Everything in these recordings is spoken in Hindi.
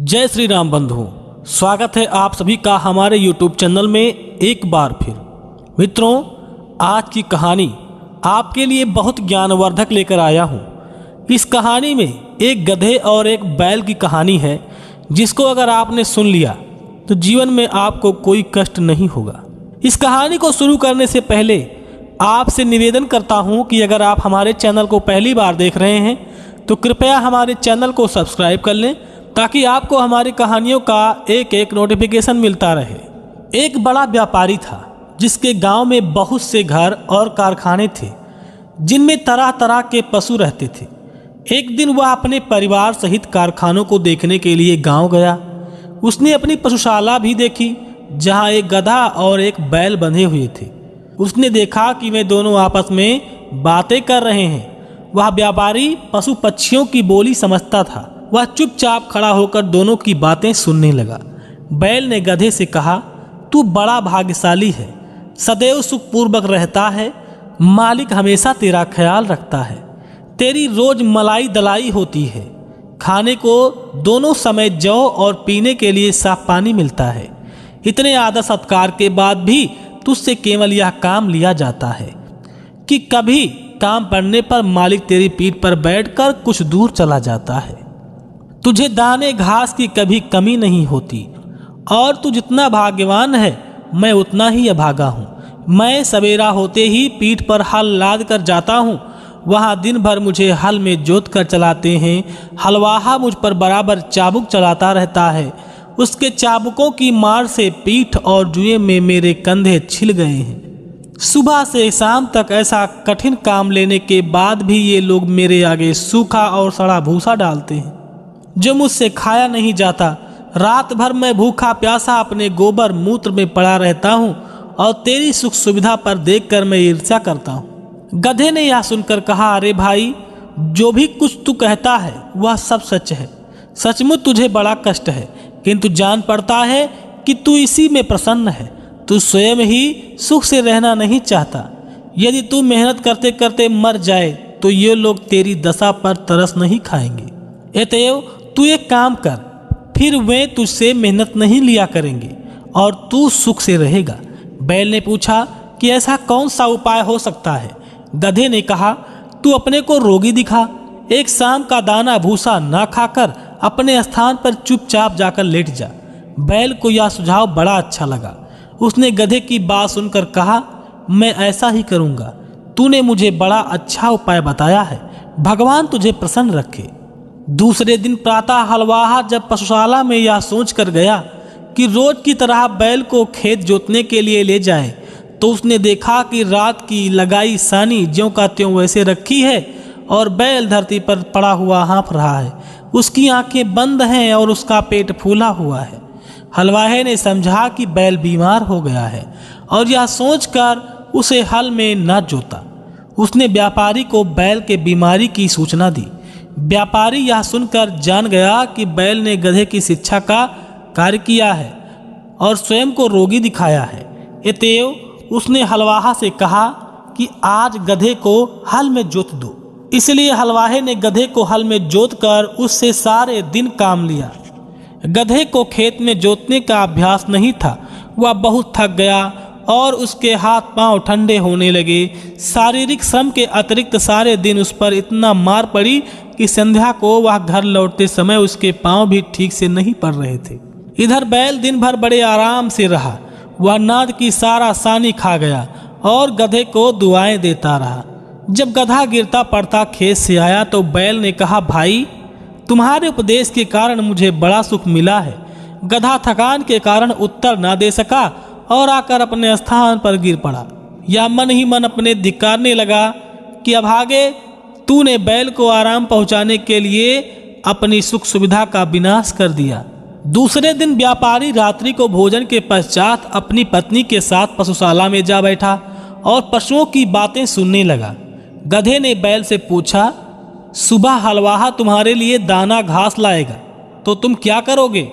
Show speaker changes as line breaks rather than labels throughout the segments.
जय श्री राम बंधुओं, स्वागत है आप सभी का हमारे YouTube चैनल में एक बार फिर। मित्रों, आज की कहानी आपके लिए बहुत ज्ञानवर्धक लेकर आया हूँ। इस कहानी में एक गधे और एक बैल की कहानी है, जिसको अगर आपने सुन लिया तो जीवन में आपको कोई कष्ट नहीं होगा। इस कहानी को शुरू करने से पहले आपसे निवेदन करता हूँ कि अगर आप हमारे चैनल को पहली बार देख रहे हैं तो कृपया हमारे चैनल को सब्सक्राइब कर लें, ताकि आपको हमारी कहानियों का एक एक नोटिफिकेशन मिलता रहे। एक बड़ा व्यापारी था, जिसके गांव में बहुत से घर और कारखाने थे, जिनमें तरह तरह के पशु रहते थे। एक दिन वह अपने परिवार सहित कारखानों को देखने के लिए गांव गया। उसने अपनी पशुशाला भी देखी, जहां एक गधा और एक बैल बंधे हुए थे। उसने देखा कि वे दोनों आपस में बातें कर रहे हैं। वह व्यापारी पशु पक्षियों की बोली समझता था। वह चुपचाप खड़ा होकर दोनों की बातें सुनने लगा। बैल ने गधे से कहा, तू बड़ा भाग्यशाली है, सदैव सुखपूर्वक रहता है, मालिक हमेशा तेरा ख्याल रखता है। तेरी रोज मलाई दलाई होती है, खाने को दोनों समय जौ और पीने के लिए साफ पानी मिलता है। इतने आदर सत्कार के बाद भी तुझसे केवल यह काम लिया जाता है कि कभी काम पड़ने पर मालिक तेरी पीठ पर बैठकर कुछ दूर चला जाता है। तुझे दाने घास की कभी कमी नहीं होती, और तू जितना भाग्यवान है, मैं उतना ही अभागा हूँ। मैं सवेरा होते ही पीठ पर हल लाद कर जाता हूँ। वहाँ दिन भर मुझे हल में जोत कर चलाते हैं। हलवाहा मुझ पर बराबर चाबुक चलाता रहता है। उसके चाबुकों की मार से पीठ और जुए में मेरे कंधे छिल गए हैं। सुबह से शाम तक ऐसा कठिन काम लेने के बाद भी ये लोग मेरे आगे सूखा और सड़ा भूसा डालते हैं, जो मुझसे खाया नहीं जाता। रात भर मैं भूखा प्यासा अपने गोबर मूत्र में पड़ा रहता हूँ, और तेरी सुख सुविधा पर देखकर मैं ईर्ष्या करता हूँ। गधे ने यह सुनकर कहा, अरे भाई, जो भी कुछ तू कहता है वह सब सच है। सचमुच तुझे बड़ा कष्ट है, किंतु जान पड़ता है कि तू इसी में प्रसन्न है। तू स्वयं ही सुख से रहना नहीं चाहता। यदि तू मेहनत करते करते मर जाए तो ये लोग तेरी दशा पर तरस नहीं खाएंगे। अतएव तू एक काम कर, फिर वे तुझसे मेहनत नहीं लिया करेंगे और तू सुख से रहेगा। बैल ने पूछा कि ऐसा कौन सा उपाय हो सकता है। गधे ने कहा, तू अपने को रोगी दिखा, एक शाम का दाना भूसा ना खाकर अपने स्थान पर चुपचाप जाकर लेट जा। बैल को यह सुझाव बड़ा अच्छा लगा। उसने गधे की बात सुनकर कहा, मैं ऐसा ही करूँगा। तूने मुझे बड़ा अच्छा उपाय बताया है, भगवान तुझे प्रसन्न रखे। दूसरे दिन प्रातः हलवाहा जब पशुशाला में यह सोच कर गया कि रोज की तरह बैल को खेत जोतने के लिए ले जाए, तो उसने देखा कि रात की लगाई सानी ज्यों का त्यों वैसे रखी है, और बैल धरती पर पड़ा हुआ हाँफ रहा है। उसकी आंखें बंद हैं और उसका पेट फूला हुआ है। हलवाहे ने समझा कि बैल बीमार हो गया है, और यह सोचकर उसे हल में न जोता। उसने व्यापारी को बैल के बीमारी की सूचना दी। व्यापारी यह सुनकर जान गया कि बैल ने गधे की शिक्षा का कार्य किया है और स्वयं को रोगी दिखाया है। अतएव उसने हलवाहा से कहा कि आज गधे को हल में जोत दो। इसलिए हलवाहे ने गधे को हल में जोत कर उससे सारे दिन काम लिया। गधे को खेत में जोतने का अभ्यास नहीं था। वह बहुत थक गया और उसके हाथ पांव ठंडे होने लगे। शारीरिक श्रम के अतिरिक्त सारे दिन उस पर इतना मार पड़ी कि संध्या को वह घर लौटते समय उसके पांव भी ठीक से नहीं पड़ रहे थे। इधर बैल दिन भर बड़े आराम से रहा। वह नाद की सारा सानी खा गया और गधे को दुआएं देता रहा। जब गधा गिरता पड़ता खेत से आया तो बैल ने कहा, भाई, तुम्हारे उपदेश के कारण मुझे बड़ा सुख मिला है। गधा थकान के कारण उत्तर ना दे सका और आकर अपने स्थान पर गिर पड़ा। या मन ही मन अपने धिक्कारने लगा कि अभागे, तूने बैल को आराम पहुंचाने के लिए अपनी सुख सुविधा का विनाश कर दिया। दूसरे दिन व्यापारी रात्रि को भोजन के पश्चात अपनी पत्नी के साथ पशुशाला में जा बैठा और पशुओं की बातें सुनने लगा। गधे ने बैल से पूछा, सुबह हलवाहा तुम्हारे लिए दाना घास लाएगा, तो तुम क्या करोगे?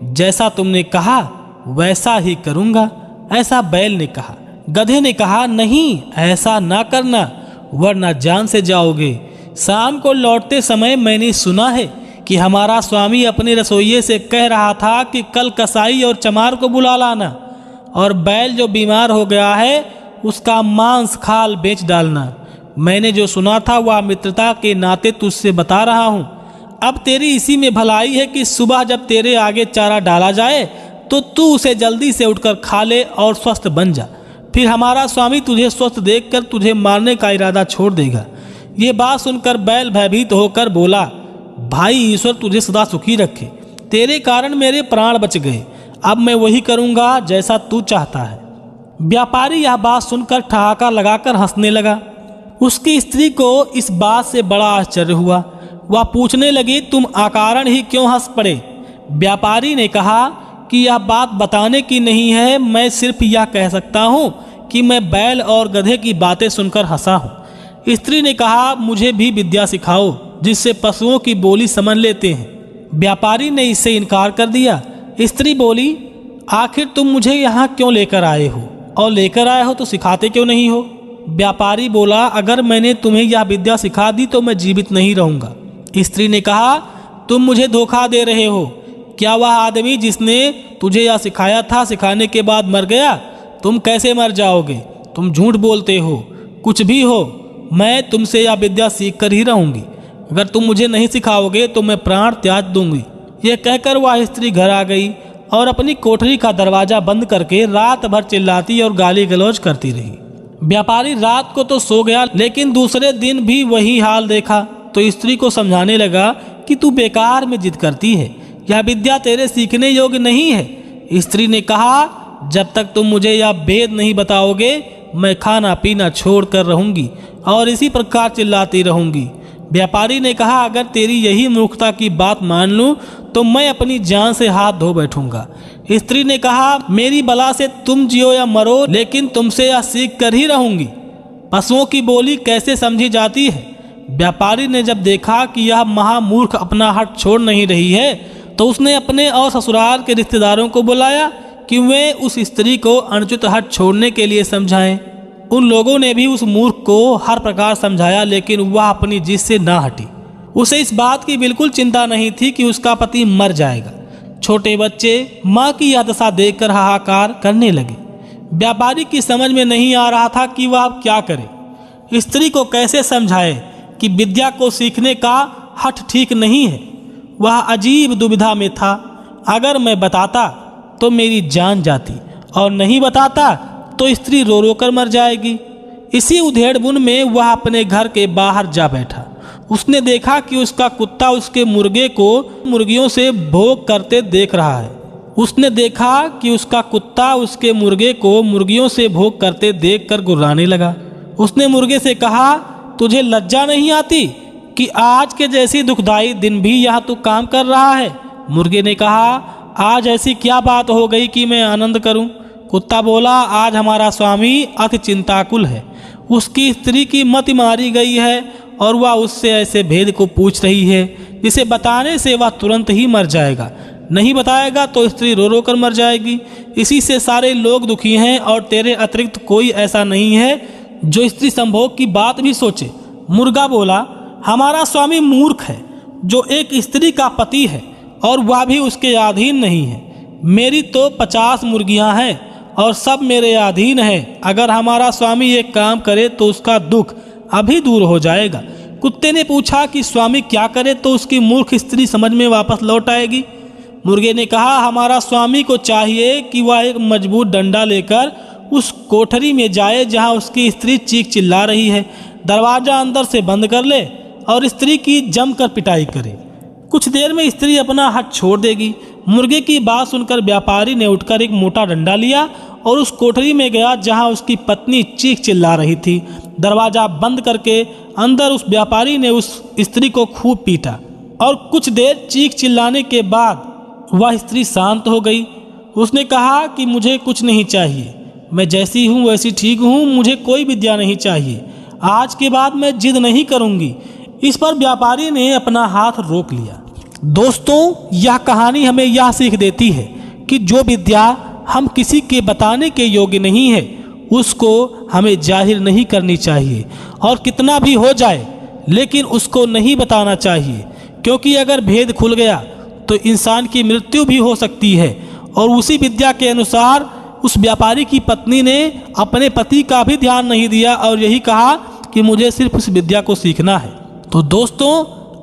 जैसा तुमने कहा वैसा ही करूँगा, ऐसा बैल ने कहा। गधे ने कहा, नहीं, ऐसा ना करना, वरना जान से जाओगे। शाम को लौटते समय मैंने सुना है कि हमारा स्वामी अपने रसोइये से कह रहा था कि कल कसाई और चमार को बुला लाना और बैल जो बीमार हो गया है उसका मांस खाल बेच डालना। मैंने जो सुना था वह मित्रता के नाते तुझसे बता रहा हूँ। अब तेरी इसी में भलाई है कि सुबह जब तेरे आगे चारा डाला जाए तो तू उसे जल्दी से उठकर खा ले और स्वस्थ बन जा। फिर हमारा स्वामी तुझे स्वस्थ देखकर तुझे मारने का इरादा छोड़ देगा। ये बात सुनकर बैल भयभीत होकर बोला, भाई ईश्वर तुझे सदा सुखी रखे, तेरे कारण मेरे प्राण बच गए। अब मैं वही करूँगा जैसा तू चाहता है। व्यापारी यह बात सुनकर ठहाका लगाकर हंसने लगा। उसकी स्त्री को इस बात से बड़ा आश्चर्य हुआ। वह पूछने लगी, तुम अकारण ही क्यों हंस पड़े? व्यापारी ने कहा कि यह बात बताने की नहीं है, मैं सिर्फ यह कह सकता हूँ कि मैं बैल और गधे की बातें सुनकर हंसा हूँ। स्त्री ने कहा, मुझे भी विद्या सिखाओ जिससे पशुओं की बोली समझ लेते हैं। व्यापारी ने इससे इनकार कर दिया। स्त्री बोली, आखिर तुम मुझे यहाँ क्यों लेकर आए हो, और लेकर आए हो तो सिखाते क्यों नहीं हो? व्यापारी बोला, अगर मैंने तुम्हें यह विद्या सिखा दी तो मैं जीवित नहीं रहूँगा। स्त्री ने कहा, तुम मुझे धोखा दे रहे हो। क्या वह आदमी जिसने तुझे यह सिखाया था सिखाने के बाद मर गया? तुम कैसे मर जाओगे? तुम झूठ बोलते हो। कुछ भी हो, मैं तुमसे यह विद्या सीख कर ही रहूँगी। अगर तुम मुझे नहीं सिखाओगे तो मैं प्राण त्याग दूंगी। यह कहकर वह स्त्री घर आ गई और अपनी कोठरी का दरवाजा बंद करके रात भर चिल्लाती और गाली गलौज करती रही। व्यापारी रात को तो सो गया, लेकिन दूसरे दिन भी वही हाल देखा तो स्त्री को समझाने लगा कि तू बेकार में जिद करती है, यह विद्या तेरे सीखने योग्य नहीं है। स्त्री ने कहा, जब तक तुम मुझे यह भेद नहीं बताओगे मैं खाना पीना छोड़ कर रहूँगी और इसी प्रकार चिल्लाती रहूँगी। व्यापारी ने कहा, अगर तेरी यही मूर्खता की बात मान लूँ तो मैं अपनी जान से हाथ धो बैठूंगा। स्त्री ने कहा, मेरी बला से तुम जियो या मरो, लेकिन तुमसे यह सीख कर ही रहूँगी। पशुओं की बोली कैसे समझी जाती है? व्यापारी ने जब देखा कि यह महामूर्ख अपना हट छोड़ नहीं रही है तो उसने अपने और ससुराल के रिश्तेदारों को बुलाया कि वे उस स्त्री को अनुचित हट छोड़ने के लिए समझाएं। उन लोगों ने भी उस मूर्ख को हर प्रकार समझाया, लेकिन वह अपनी जिद से ना हटी। उसे इस बात की बिल्कुल चिंता नहीं थी कि उसका पति मर जाएगा। छोटे बच्चे माँ की यह दशा देखकर हाहाकार करने लगे। व्यापारी की समझ में नहीं आ रहा था कि वह अब क्या करे। स्त्री को कैसे समझाए कि विद्या को सीखने का हठ ठीक नहीं है। वह अजीब दुविधा में था। अगर मैं बताता तो मेरी जान जाती और नहीं बताता तो स्त्री रो रो कर मर जाएगी। इसी उधेड़बुन में वह अपने घर के बाहर जा बैठा। उसने देखा कि उसका कुत्ता उसके मुर्गे को मुर्गियों से भोग करते देख रहा है। उसने देखा कि उसका कुत्ता उसके मुर्गे को मुर्गियों से भोग करते देखकर गुर्राने लगा। उसने मुर्गे से कहा, तुझे लज्जा नहीं आती कि आज के जैसी दुखदाई दिन भी यहाँ तू काम कर रहा है? मुर्गे ने कहा, आज ऐसी क्या बात हो गई कि मैं आनंद करूं? कुत्ता बोला, आज हमारा स्वामी अति चिंताकुल है। उसकी स्त्री की मति मारी गई है और वह उससे ऐसे भेद को पूछ रही है जिसे बताने से वह तुरंत ही मर जाएगा। नहीं बताएगा तो स्त्री रो रो कर मर जाएगी। इसी से सारे लोग दुखी हैं और तेरे अतिरिक्त कोई ऐसा नहीं है जो स्त्री संभोग की बात भी सोचे। मुर्गा बोला, हमारा स्वामी मूर्ख है जो एक स्त्री का पति है और वह भी उसके अधीन नहीं है। मेरी तो 50 मुर्गियां हैं और सब मेरे अधीन हैं। अगर हमारा स्वामी एक काम करे तो उसका दुख अभी दूर हो जाएगा। कुत्ते ने पूछा कि स्वामी क्या करे तो उसकी मूर्ख स्त्री समझ में वापस लौट आएगी? मुर्गे ने कहा, हमारा स्वामी को चाहिए कि वह एक मजबूत डंडा लेकर उस कोठरी में जाए जहां उसकी स्त्री चीख चिल्ला रही है, दरवाजा अंदर से बंद कर ले और स्त्री की जमकर पिटाई करे। कुछ देर में स्त्री अपना हट छोड़ देगी। मुर्गे की बात सुनकर व्यापारी ने उठकर एक मोटा डंडा लिया और उस कोठरी में गया जहां उसकी पत्नी चीख चिल्ला रही थी। दरवाजा बंद करके अंदर उस व्यापारी ने उस स्त्री को खूब पीटा और कुछ देर चीख चिल्लाने के बाद वह स्त्री शांत हो गई। उसने कहा कि मुझे कुछ नहीं चाहिए, मैं जैसी हूँ वैसी ठीक हूँ, मुझे कोई विद्या नहीं चाहिए। आज के बाद मैं जिद नहीं करूँगी। इस पर व्यापारी ने अपना हाथ रोक लिया। दोस्तों, यह कहानी हमें यह सीख देती है कि जो विद्या हम किसी के बताने के योग्य नहीं है उसको हमें जाहिर नहीं करनी चाहिए और कितना भी हो जाए लेकिन उसको नहीं बताना चाहिए, क्योंकि अगर भेद खुल गया तो इंसान की मृत्यु भी हो सकती है। और उसी विद्या के अनुसार उस व्यापारी की पत्नी ने अपने पति का भी ध्यान नहीं दिया और यही कहा कि मुझे सिर्फ उस विद्या को सीखना है। तो दोस्तों,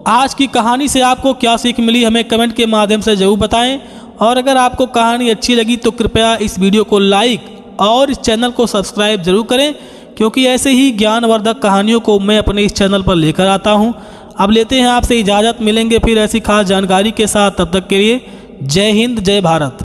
आज की कहानी से आपको क्या सीख मिली हमें कमेंट के माध्यम से ज़रूर बताएं। और अगर आपको कहानी अच्छी लगी तो कृपया इस वीडियो को लाइक और इस चैनल को सब्सक्राइब जरूर करें, क्योंकि ऐसे ही ज्ञानवर्धक कहानियों को मैं अपने इस चैनल पर लेकर आता हूं। अब लेते हैं आपसे इजाज़त, मिलेंगे फिर ऐसी खास जानकारी के साथ। तब तक के लिए जय हिंद, जय भारत।